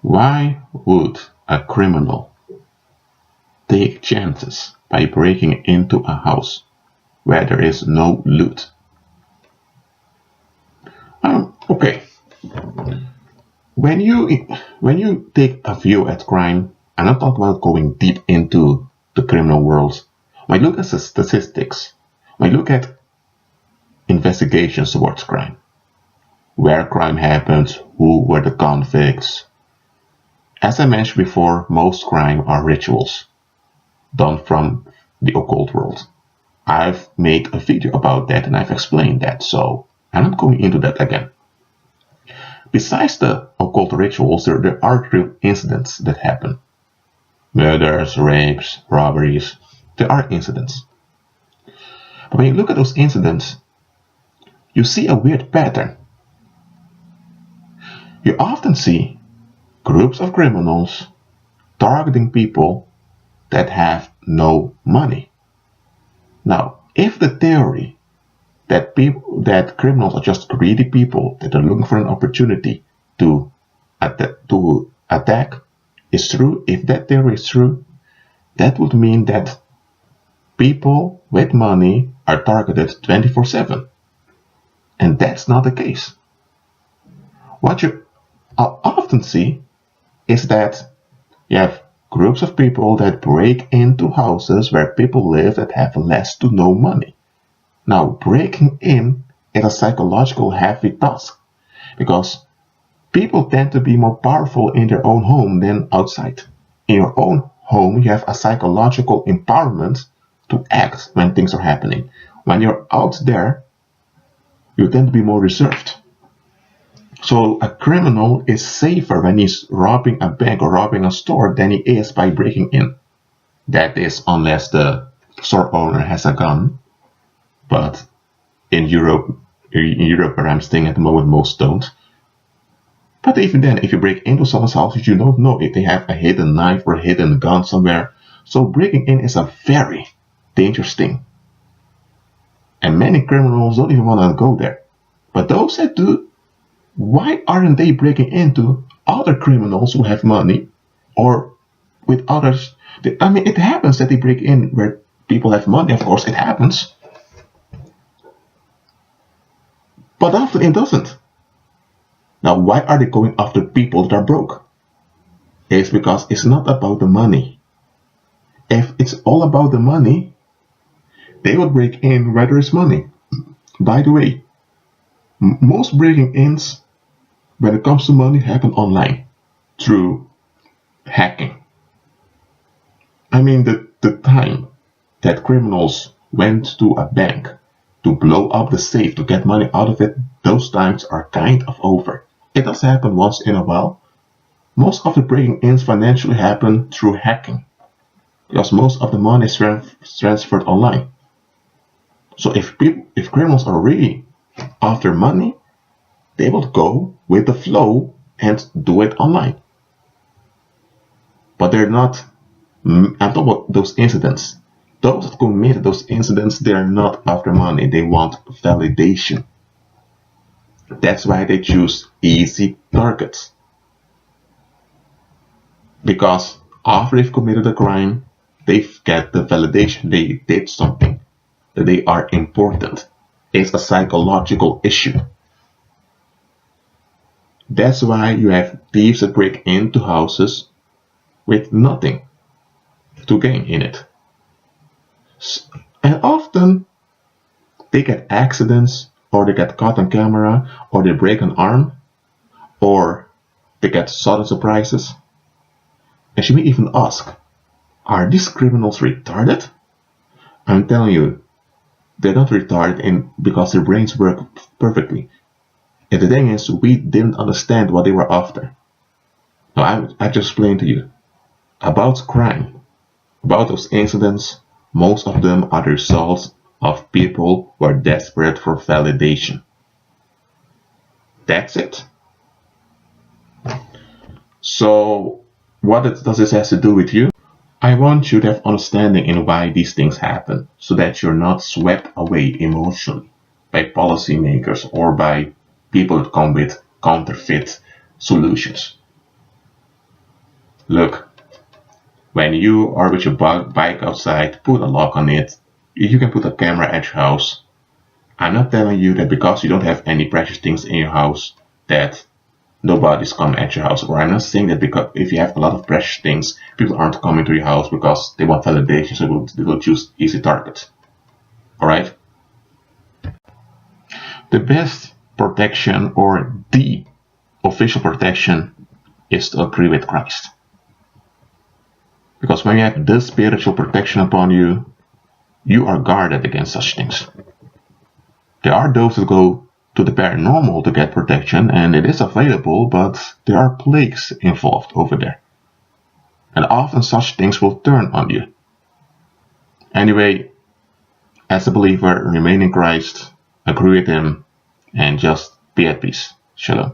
Why would a criminal take chances by breaking into a house where there is no loot? Okay. When you take a view at crime, I'm not talking about going deep into the criminal world. When you look at the statistics, when you look at investigations towards crime, where crime happened, who were the convicts. As I mentioned before, most crime are rituals done from the occult world. I've made a video about that and I've explained that, so I'm not going into that again. Besides the occult rituals, there are real incidents that happen. Murders, rapes, robberies, there are incidents. But when you look at those incidents, you see a weird pattern. You often see groups of criminals targeting people that have no money. Now, if the theory that criminals are just greedy people that are looking for an opportunity to attack is true, if that theory is true, that would mean that people with money are targeted 24/7. And that's not the case. What you often see is that you have groups of people that break into houses where people live that have less to no money. Now, breaking in is a psychological heavy task because people tend to be more powerful in their own home than outside. In your own home, you have a psychological empowerment to act when things are happening. When you're out there, you tend to be more reserved. So a criminal is safer when he's robbing a bank or robbing a store than he is by breaking in. That is, unless the store owner has a gun. But in Europe where I'm staying at the moment, most don't. But even then, if you break into someone's house, you don't know if they have a hidden knife or a hidden gun somewhere. So breaking in is a very dangerous thing. And many criminals don't even want to go there. But those that do, why aren't they breaking into other criminals who have money or with others? I mean, it happens that they break in where people have money, of course, it happens. But often it doesn't. Now, why are they going after people that are broke? It's because it's not about the money. If it's all about the money, they would break in where there is money. By the way, most breaking-ins, when it comes to money, happen online through hacking. I mean, the time that criminals went to a bank to blow up the safe to get money out of it, those times are kind of over. It does happen once in a while. Most of the breaking-ins financially happen through hacking because most of the money is transferred online. So if criminals are really after money, they will go with the flow and do it online. But they're not. I'm talking about those incidents. Those that commit those incidents, they're not after money. They want validation. That's why they choose easy targets. Because after they've committed a crime, they get the validation they did something, that they are important. It's a psychological issue. That's why you have thieves that break into houses with nothing to gain in it. And often they get accidents, or they get caught on camera, or they break an arm, or they get sudden surprises. And you may even ask, are these criminals retarded? I'm telling you, they're not retarded because their brains work perfectly. And the thing is, we didn't understand what they were after. Now, I just explained to you about crime, about those incidents. Most of them are the results of people who are desperate for validation. That's it. So, what does this have to do with you? I want you to have understanding in why these things happen, so that you're not swept away emotionally by policymakers or by people that come with counterfeit solutions. Look, when you are with your bike outside, put a lock on it. You can put a camera at your house. I'm not telling you that because you don't have any precious things in your house that nobody's coming at your house. Or I'm not saying that because if you have a lot of precious things, people aren't coming to your house because they want validation, so they will choose easy targets. Alright? The best protection, or the official protection, is to agree with Christ. Because when you have this spiritual protection upon you, you are guarded against such things. There are those that go to the paranormal to get protection, and it is available, but there are plagues involved over there. And often such things will turn on you. Anyway, as a believer, remain in Christ, agree with Him, and just be at peace. Shalom.